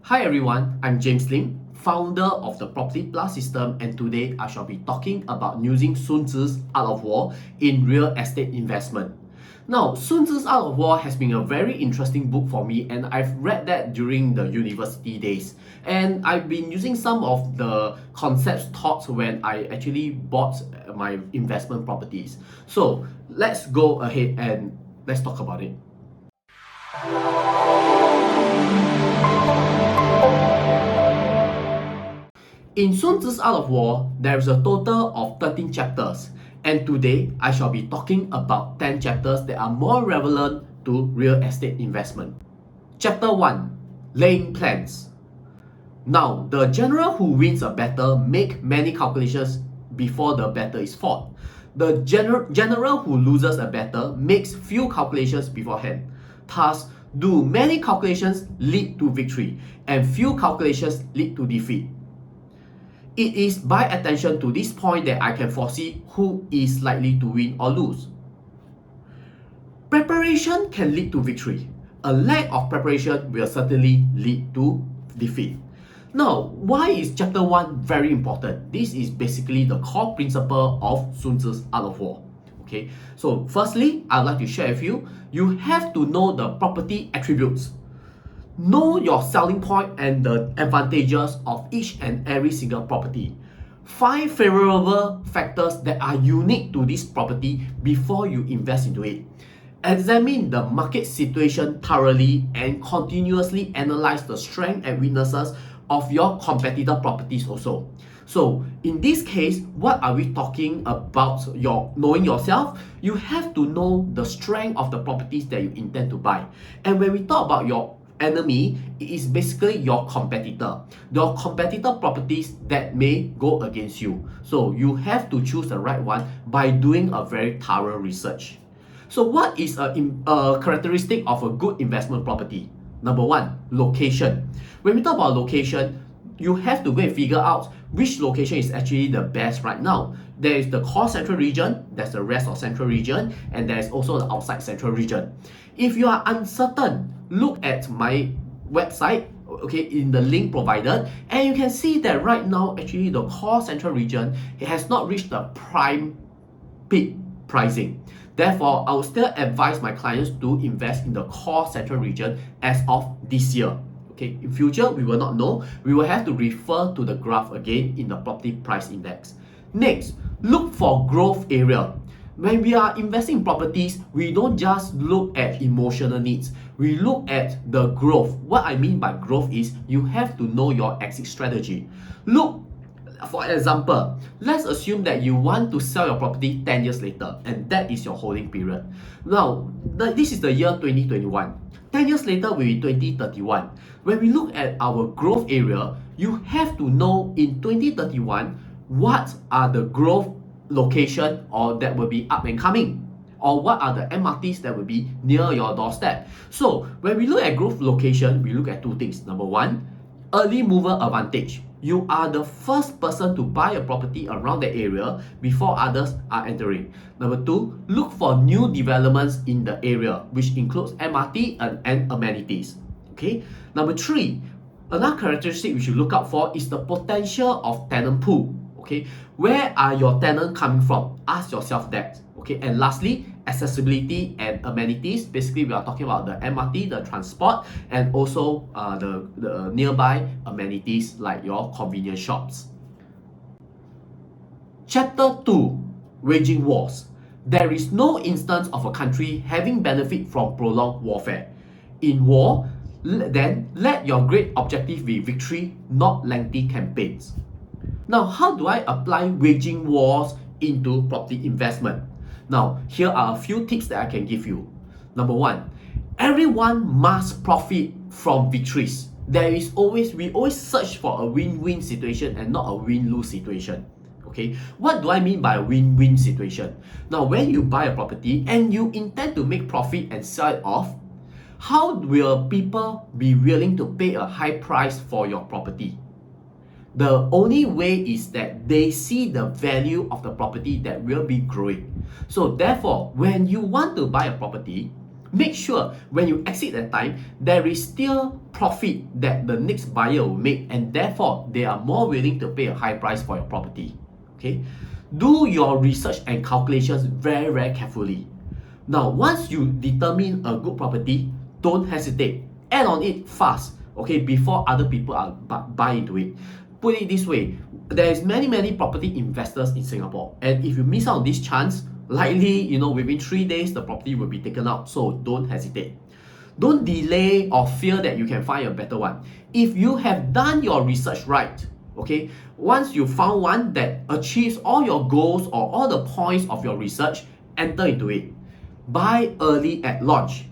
Hi everyone, I'm James Lim, founder of the Property Plus system, and today I shall be talking about using Sun Tzu's Art of War in real estate investment. Now, Sun Tzu's Art of War has been a very interesting book for me, and I've read that during the university days. And I've been using some of the concepts taught when I actually bought my investment properties. So let's go ahead and let's talk about it. In Sun Tzu's Art of War, there is a total of 13 chapters, and today I shall be talking about 10 chapters that are more relevant to real estate investment. Chapter 1. Laying Plans. Now, the general who wins a battle make many calculations before the battle is fought. The general who loses a battle makes few calculations beforehand. Thus, do many calculations lead to victory, and few calculations lead to defeat. It is by attention to this point that I can foresee who is likely to win or lose. Preparation can lead to victory. A lack of preparation will certainly lead to defeat. Now, why is chapter 1 very important? This is basically the core principle of Sun Tzu's Art of War. Okay, so firstly, I'd like to share with you, you have to know the property attributes. Know your selling point and the advantages of each and every single property. Find favorable factors that are unique to this property before you invest into it. Examine the market situation thoroughly and continuously analyze the strengths and weaknesses of your competitor properties also. So in this case, what are we talking about? Knowing yourself? You have to know the strength of the properties that you intend to buy. And when we talk about your enemy, it is basically your competitor. Your competitor properties that may go against you. So you have to choose the right one by doing a very thorough research. So what is a characteristic of a good investment property? Number 1, location. When we talk about location, you have to go and figure out which location is actually the best right now. There is the core central region, there's the rest of central region, and there's also the outside central region. If you are uncertain, look at my website, okay, in the link provided, and you can see that right now actually the core central region, it has not reached the prime peak pricing. Therefore, I will still advise my clients to invest in the core central region as of this year. Okay, in future, we will not know. We will have to refer to the graph again in the property price index. Next, look for growth area. When we are investing in properties, we don't just look at emotional needs. We look at the growth. What I mean by growth is you have to know your exit strategy. Look, for example, let's assume that you want to sell your property 10 years later, and that is your holding period. Now, this is the year 2021. 10 years later will be 2031. When we look at our growth area, you have to know in 2031 what are the growth location or that will be up and coming, or what are the MRTs that will be near your doorstep. So when we look at growth location, we look at two things. Number 1, early mover advantage. You are the first person to buy a property around the area before others are entering. Number 2, look for new developments in the area, which includes MRT and amenities. Okay. Number 3, another characteristic we should look out for is the potential of tenant pool. Okay, where are your tenants coming from? Ask yourself that. Okay, and lastly, accessibility and amenities. Basically, we are talking about the MRT, the transport, and also the nearby amenities like your convenience shops. Chapter 2. Waging wars. There is no instance of a country having benefit from prolonged warfare. In war, then let your great objective be victory, not lengthy campaigns. Now, how do I apply waging wars into property investment? Now, here are a few tips that I can give you. Number 1, everyone must profit from victories. We always search for a win-win situation and not a win-lose situation. Okay, what do I mean by a win-win situation? Now, when you buy a property and you intend to make profit and sell it off, how will people be willing to pay a high price for your property? The only way is that they see the value of the property that will be growing. So therefore, when you want to buy a property, Make sure when you exit that time, there is still profit that the next buyer will make, and therefore they are more willing to pay a high price for your property. Okay, do your research and calculations very carefully. Now, once you determine a good property, don't hesitate. Add on it fast, okay, before other people are buy into it. Put it this way, there is many property investors in Singapore, and if you miss out on this chance, likely, within 3 days the property will be taken out. So don't hesitate. Don't delay or fear that you can find a better one. If you have done your research right, okay, once you found one that achieves all your goals or all the points of your research, enter into it. Buy early at launch.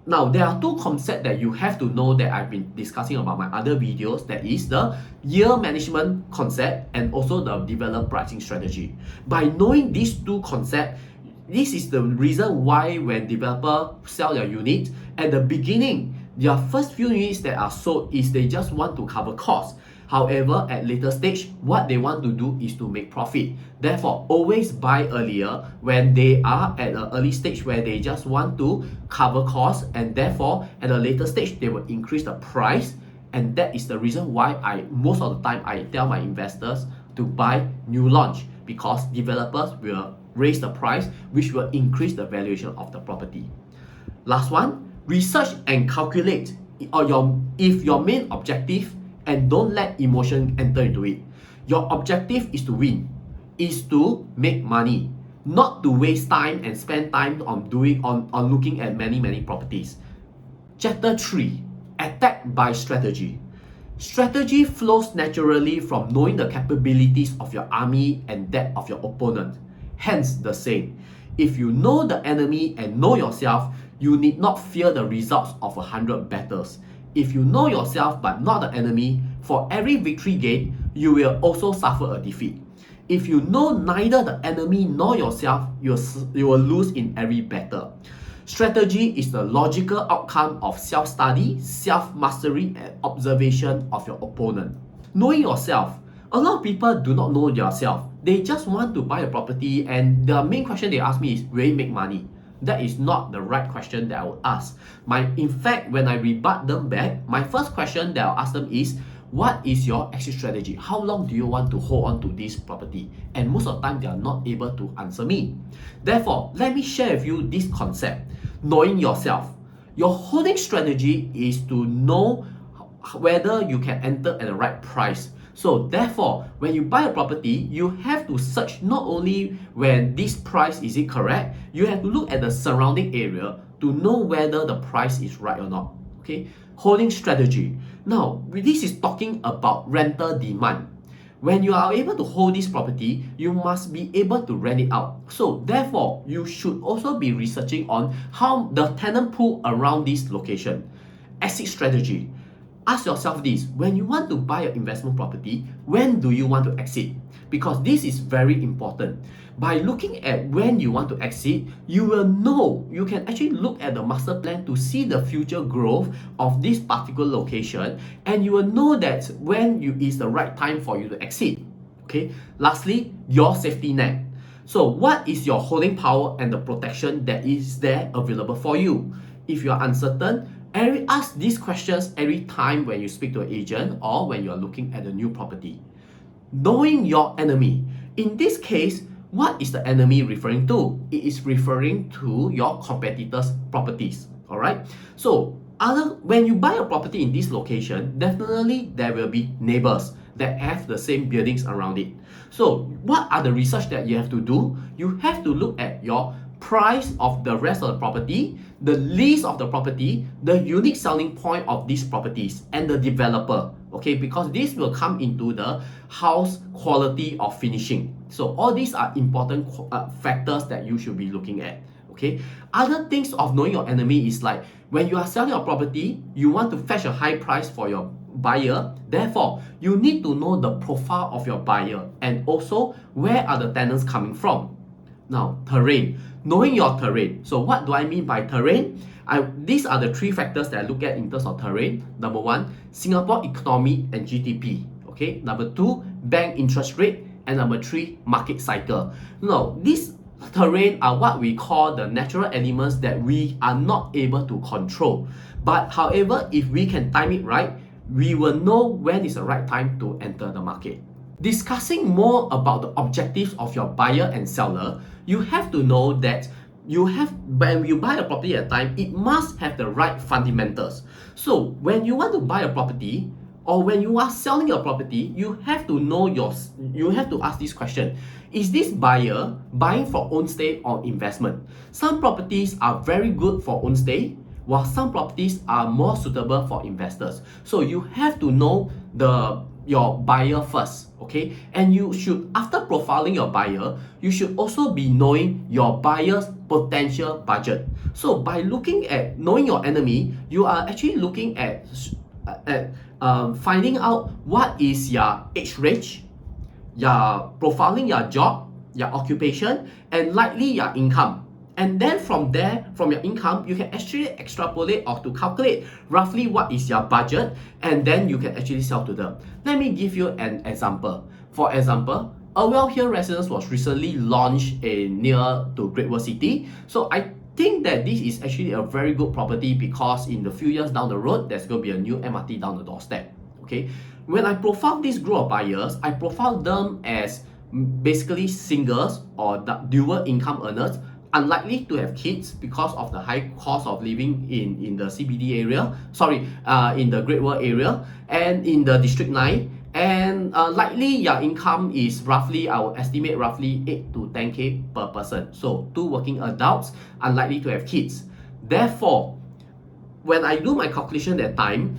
Now, there are two concepts that you have to know that I've been discussing about my other videos. That is the year management concept and also the developer pricing strategy. By knowing these two concepts, this is the reason why when developers sell their unit, at the beginning, their first few units that are sold is they just want to cover costs. However, at later stage, what they want to do is to make profit. Therefore, always buy earlier when they are at an early stage where they just want to cover costs, and therefore, at a later stage, they will increase the price. And that is the reason why most of the time I tell my investors to buy new launch, because developers will raise the price, which will increase the valuation of the property. Last one, research and calculate if your main objective, and don't let emotion enter into it. Your objective is to win, is to make money, not to waste time and spend time on looking at many properties. Chapter 3, attack by strategy. Strategy flows naturally from knowing the capabilities of your army and that of your opponent. Hence the saying, if you know the enemy and know yourself, you need not fear the results of 100 battles. If you know yourself but not the enemy, for every victory gained, you will also suffer a defeat. If you know neither the enemy nor yourself, you will lose in every battle. Strategy is the logical outcome of self-study, self-mastery, and observation of your opponent. Knowing yourself. A lot of people do not know themselves. They just want to buy a property, and the main question they ask me is, will it make money? That is not the right question that I would ask. In fact, when I rebut them back, my first question that I'll ask them is, what is your exit strategy? How long do you want to hold on to this property? And most of the time, they are not able to answer me. Therefore, let me share with you this concept. Knowing yourself. Your holding strategy is to know whether you can enter at the right price. So therefore, when you buy a property, you have to search not only when this price is it correct, you have to look at the surrounding area to know whether the price is right or not. Okay, holding strategy. Now, this is talking about rental demand. When you are able to hold this property, you must be able to rent it out. So therefore, you should also be researching on how the tenant pool around this location. Exit strategy. Ask yourself this, when you want to buy an investment property, when do you want to exit? Because this is very important. By looking at when you want to exit, you will know, you can actually look at the master plan to see the future growth of this particular location, and you will know that when is the right time for you to exit. Okay. Lastly, your safety net. So what is your holding power and the protection that is there available for you? If you are uncertain, ask these questions every time when you speak to an agent or when you are looking at a new property. Knowing your enemy. In this case, what is the enemy referring to? It is referring to your competitors' properties. Alright? So, when you buy a property in this location, definitely there will be neighbors that have the same buildings around it. So, what are the research that you have to do? You have to look at your price of the rest of the property, the lease of the property, the unique selling point of these properties, and the developer. Okay, because this will come into the house quality of finishing. So all these are important factors that you should be looking at. Okay, other things of knowing your enemy is like when you are selling a property, you want to fetch a high price for your buyer. Therefore, you need to know the profile of your buyer and also where are the tenants coming from. Now, terrain. Knowing your terrain. So what do I mean by terrain? These are the three factors that I look at in terms of terrain. Number one, Singapore economy and GDP. Okay. Number two, bank interest rate. And number three, market cycle. Now, these terrain are what we call the natural elements that we are not able to control. But however, if we can time it right, we will know when is the right time to enter the market. Discussing more about the objectives of your buyer and seller, you have to know that when you buy a property at a time, it must have the right fundamentals. So when you want to buy a property or when you are selling a property, you have to ask this question: is this buyer buying for own stay or investment? Some properties are very good for own stay, while some properties are more suitable for investors. So you have to know your buyer first, okay? And you should, after profiling your buyer, you should also be knowing your buyer's potential budget. So by knowing your enemy, you are actually looking at finding out what is your age range, your profiling your job, your occupation, and likely your income. And then from there, from your income, you can actually extrapolate or to calculate roughly what is your budget, and then you can actually sell to them. Let me give you an example. For example, a Well-Hill residence was recently launched near to Great World City. So I think that this is actually a very good property because in the few years down the road, there's going to be a new MRT down the doorstep. Okay, when I profile this group of buyers, I profile them as basically singles or dual income earners, unlikely to have kids because of the high cost of living in the CBD area, in the Great World area and in the District 9. And likely your income is roughly, I would estimate roughly 8 to 10k per person. So 2 working adults, unlikely to have kids. Therefore, when I do my calculation that time,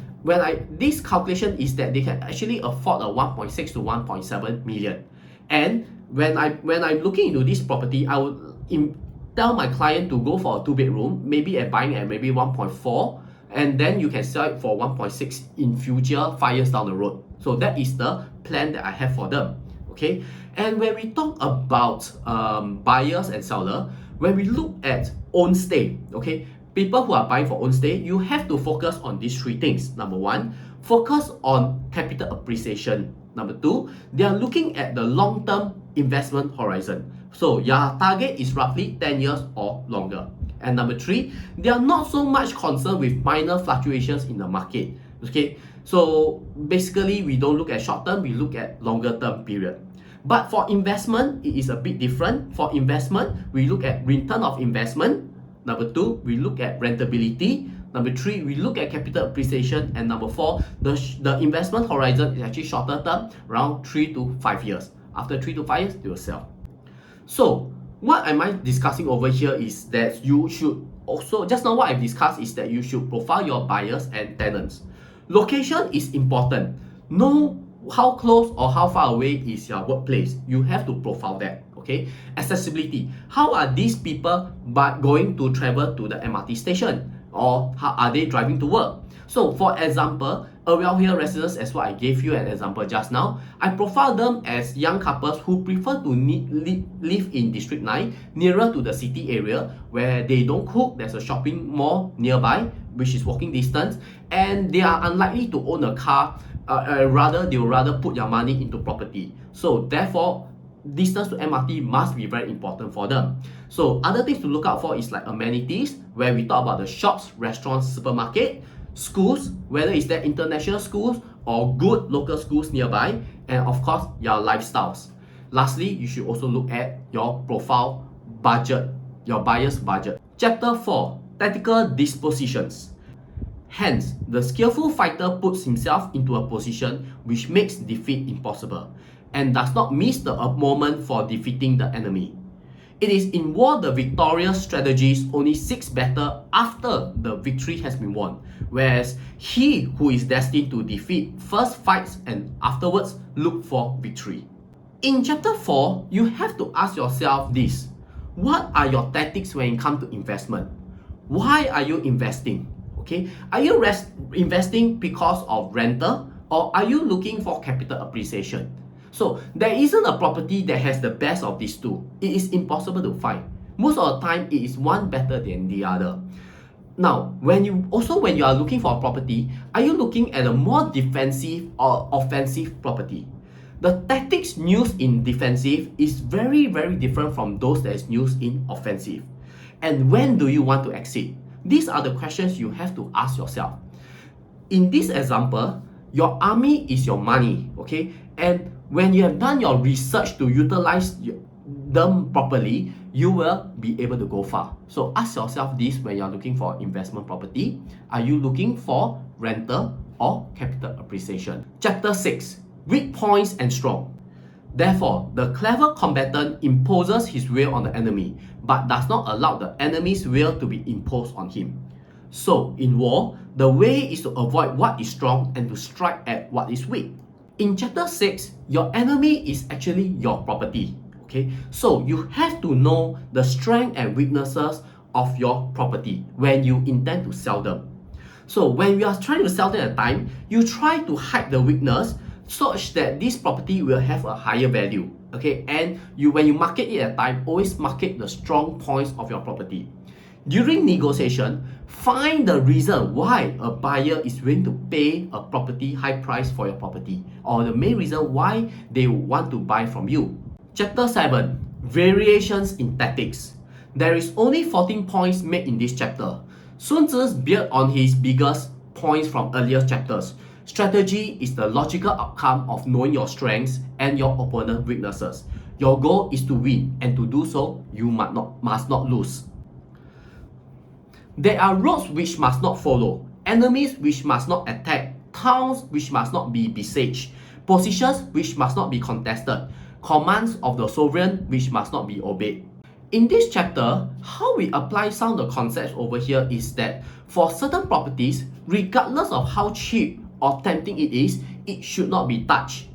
this calculation is that they can actually afford a 1.6 to 1.7 million. And when I'm looking into this property, I would tell my client to go for a 2-bedroom, maybe buying at maybe 1.4, and then you can sell it for 1.6 in future 5 years down the road. So that is the plan that I have for them. Okay, and when we talk about buyers and seller, when we look at own stay, okay, people who are buying for own stay, you have to focus on these 3 things. Number 1, focus on capital appreciation. Number 2, they are looking at the long-term investment horizon. So your target is roughly 10 years or longer. And number 3, they are not so much concerned with minor fluctuations in the market. Okay, so basically we don't look at short term, we look at longer term period. But for investment, it is a bit different. For investment, we look at return of investment. Number 2, we look at rentability. Number 3, we look at capital appreciation. And number 4, the investment horizon is actually shorter term, around 3 to 5 years. After 3 to 5 years, they will sell. So what am I discussing over here is that you should also, just now what I've discussed is that you should profile your buyers and tenants. Location is important. Know how close or how far away is your workplace. You have to profile that. Okay, accessibility. How are these people going to travel to the MRT station, or how are they driving to work? So for example, a Well-Hill residence, as what I gave you an example just now, I profile them as young couples who prefer to live in District 9, nearer to the city area, where they don't cook, there's a shopping mall nearby, which is walking distance, and they are unlikely to own a car. They will rather put their money into property. So therefore, distance to MRT must be very important for them. So other things to look out for is like amenities, where we talk about the shops, restaurants, supermarket, schools, whether it's that international schools or good local schools nearby, and of course your lifestyles. Lastly, you should also look at your profile budget, your buyer's budget. Chapter 4, tactical dispositions. Hence, the skillful fighter puts himself into a position which makes defeat impossible, and does not miss the moment for defeating the enemy. It is in war the victorious strategist only seeks battle after the victory has been won, whereas he who is destined to defeat first fights and afterwards look for victory. In chapter 4, you have to ask yourself this: what are your tactics when it comes to investment? Why are you investing? Okay, are you investing because of rental, or are you looking for capital appreciation? So there isn't a property that has the best of these two. It is impossible to find. Most of the time, it is one better than the other. Now, when you are looking for a property, are you looking at a more defensive or offensive property? The tactics used in defensive is very different from those that is used in offensive. And when do you want to exit? These are the questions you have to ask yourself. In this example, your army is your money, okay? And when you have done your research to utilize them properly, you will be able to go far. So ask yourself this when you're looking for investment property. Are you looking for rental or capital appreciation? Chapter 6, weak points and strong. Therefore, the clever combatant imposes his will on the enemy, but does not allow the enemy's will to be imposed on him. So, in war, the way is to avoid what is strong and to strike at what is weak. In chapter 6, your enemy is actually your property. Okay, so you have to know the strength and weaknesses of your property when you intend to sell them. So when you are trying to sell them at a time, you try to hide the weakness such that this property will have a higher value. Okay, and when you market it at a time, always market the strong points of your property. During negotiation, find the reason why a buyer is willing to pay a property high price for your property, or the main reason why they want to buy from you. Chapter 7, variations in tactics. There is only 14 points made in this chapter. Sun Tzu built on his biggest points from earlier chapters. Strategy is the logical outcome of knowing your strengths and your opponent's weaknesses. Your goal is to win, and to do so, you must not lose. There are roads which must not follow, enemies which must not attack, towns which must not be besieged, positions which must not be contested, commands of the sovereign which must not be obeyed. In this chapter, how we apply some of the concepts over here is that for certain properties, regardless of how cheap or tempting it is, it should not be touched.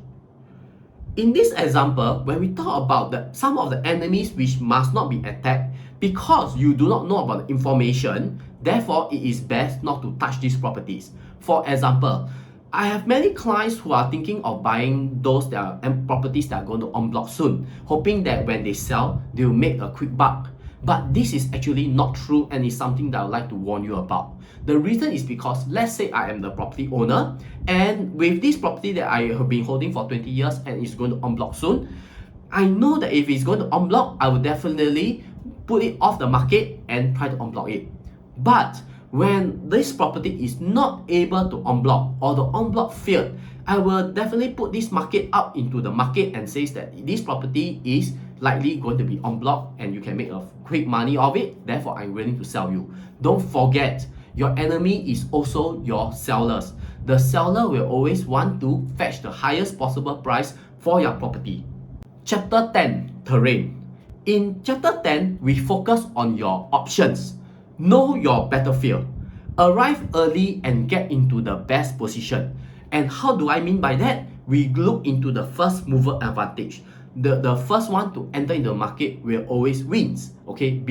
In this example, when we talk about some of the enemies which must not be attacked, because you do not know about the information, therefore it is best not to touch these properties. For example, I have many clients who are thinking of buying those properties that are going to en bloc soon, hoping that when they sell, they will make a quick buck. But this is actually not true, and is something that I would like to warn you about. The reason is because, let's say I am the property owner, and with this property that I have been holding for 20 years and is going to en bloc soon, I know that if it's going to en bloc, I will definitely put it off the market and try to en bloc it. But when this property is not able to en bloc, or the en bloc failed, I will definitely put this market out into the market and says that this property is likely going to be en bloc and you can make a quick money of it, therefore I'm willing to sell you. Don't forget, your enemy is also your sellers. The seller will always want to fetch the highest possible price for your property. Chapter 10, terrain. In chapter 10, we focus on your options. Know your battlefield. Arrive early and get into the best position. And how do I mean by that? We look into the first mover advantage. The first one to enter into the market will always wins. Okay,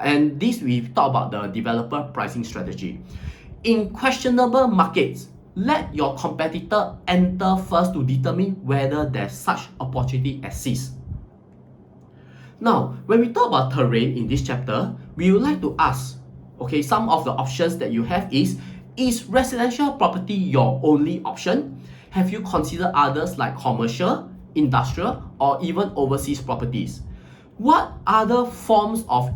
and this we talk about the developer pricing strategy. In questionable markets, let your competitor enter first to determine whether there's such opportunity exists. Now, when we talk about terrain in this chapter, we would like to ask, okay, some of the options that you have is residential property your only option? Have you considered others like commercial, industrial, or even overseas properties? What other forms of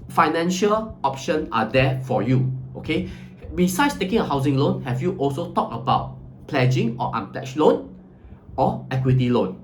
financial options are there for you? Okay, besides taking a housing loan, have you also talked about pledging or unpledged loan or equity loan?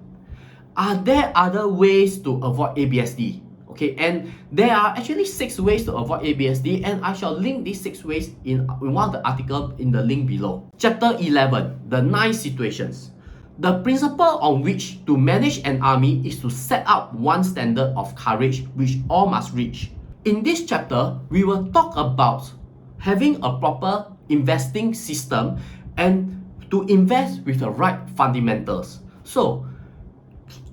Are there other ways to avoid ABSD? Okay, and there are actually 6 ways to avoid ABSD, and I shall link these 6 ways in one of the articles in the link below. Chapter 11, the 9 situations. The principle on which to manage an army is to set up one standard of courage which all must reach. In this chapter, we will talk about having a proper investing system and to invest with the right fundamentals. So,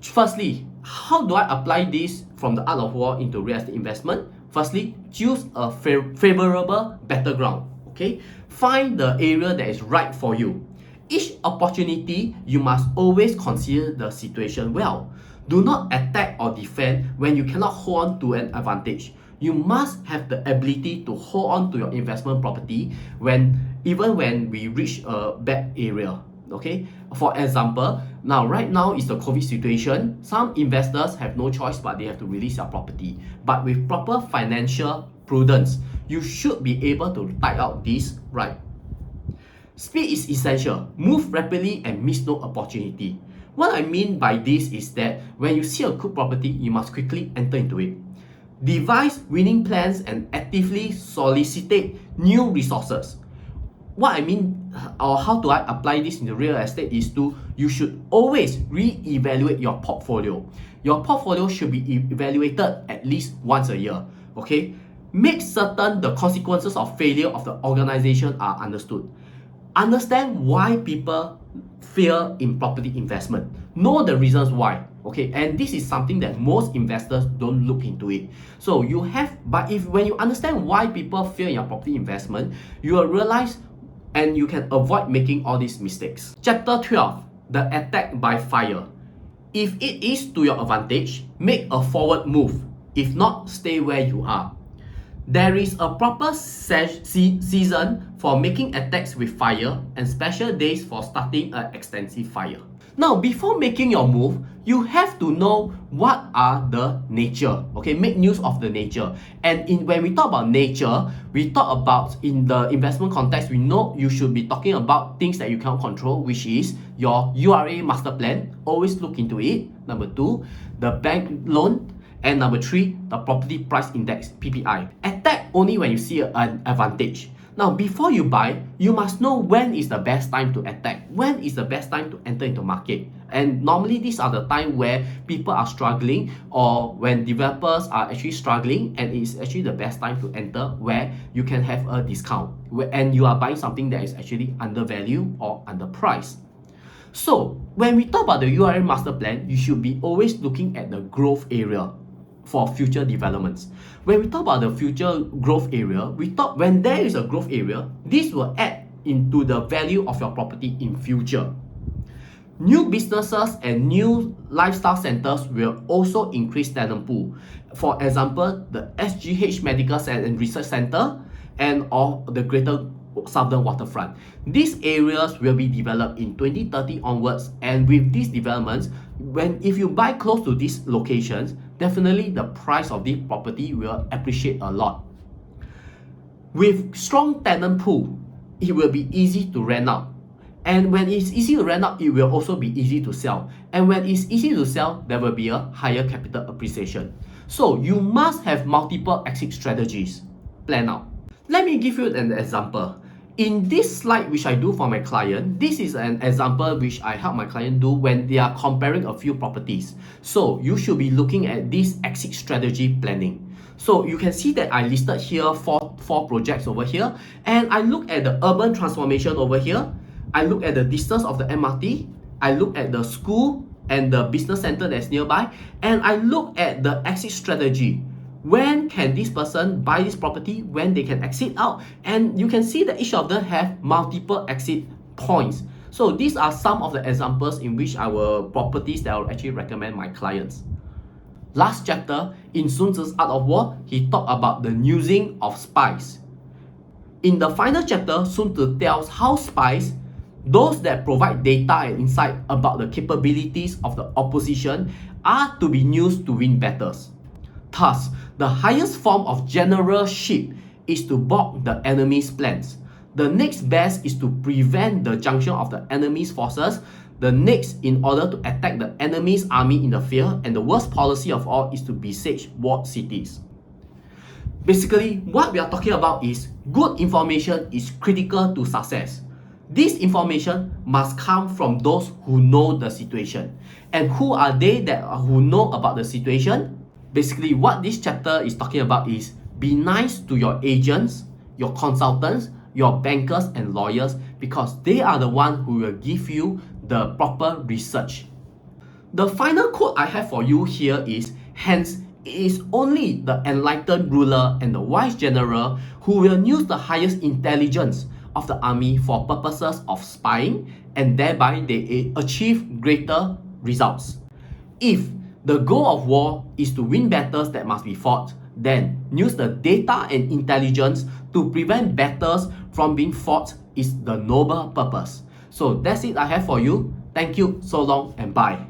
firstly, how do I apply this from the art of war into real estate investment? Firstly, choose a favorable battleground. Okay, find the area that is right for you. Each opportunity, you must always consider the situation well. Do not attack or defend when you cannot hold on to an advantage. You must have the ability to hold on to your investment property even when we reach a bad area. Okay, for example, right now is the COVID situation. Some investors have no choice but they have to release their property. But with proper financial prudence, you should be able to tide out this right. Speed is essential. Move rapidly and miss no opportunity. What I mean by this is that when you see a good property, you must quickly enter into it. Devise winning plans and actively solicit new resources. What I mean, or how do I apply this in the real estate is you should always re-evaluate your portfolio. Your portfolio should be evaluated at least once a year. Okay, make certain the consequences of failure of the organization are understood. Understand why people fear in property investment. Know the reasons why. Okay, and this is something that most investors don't look into it. So you have, but when you understand why people fear in your property investment, you will realize and you can avoid making all these mistakes. Chapter 12, the attack by fire. If it is to your advantage, make a forward move. If not, stay where you are. There is a proper season for making attacks with fire and special days for starting an extensive fire. Now, before making your move, you have to know what are the nature. Okay, make use of the nature. And when we talk about nature, we talk about in the investment context, we know you should be talking about things that you cannot control, which is your URA Masterplan. Always look into it. Number 2, the bank loan. And number 3, the property price index, PPI. Attack only when you see an advantage. Now, before you buy, you must know when is the best time to attack. When is the best time to enter into market. And normally these are the time where people are struggling or when developers are actually struggling, and it's actually the best time to enter where you can have a discount and you are buying something that is actually undervalued or underpriced. So when we talk about the URA master plan, you should be always looking at the growth area for future developments. When we talk about the future growth area, we talk when there is a growth area, this will add into the value of your property in future. New businesses and new lifestyle centers will also increase tenant pool. For example, the SGH Medical and Research Center and or the Greater Southern Waterfront. These areas will be developed in 2030 onwards, and with these developments, if you buy close to these locations, definitely the price of this property will appreciate a lot. With strong tenant pool, it will be easy to rent out. And when it's easy to rent out, it will also be easy to sell. And when it's easy to sell, there will be a higher capital appreciation. So you must have multiple exit strategies planned out. Let me give you an example. In this slide which I do for my client, this is an example which I help my client do when they are comparing a few properties. So you should be looking at this exit strategy planning. So you can see that I listed here four projects over here, and I look at the urban transformation over here. I look at the distance of the MRT, I look at the school and the business center that's nearby, and I look at the exit strategy. When can this person buy this property, when they can exit out, and you can see that each of them have multiple exit points. So these are some of the examples in which our properties that I would actually recommend my clients. Last chapter, in Sun Tzu's Art of War, he talked about the using of spies. In the final chapter, Sun Tzu tells how spies, those that provide data and insight about the capabilities of the opposition, are to be used to win battles. Thus, the highest form of generalship is to balk the enemy's plans. The next best is to prevent the junction of the enemy's forces. The next, in order to attack the enemy's army in the field, and the worst policy of all is to besiege walled cities. Basically, what we are talking about is good information is critical to success. This information must come from those who know the situation. And who are they who know about the situation? Basically, what this chapter is talking about is be nice to your agents, your consultants, your bankers and lawyers, because they are the ones who will give you the proper research. The final quote I have for you here is, hence, it is only the enlightened ruler and the wise general who will use the highest intelligence of the army for purposes of spying, and thereby they achieve greater results. If the goal of war is to win battles that must be fought, then use the data and intelligence to prevent battles from being fought is the noble purpose. So that's it I have for you. Thank you, so long and bye.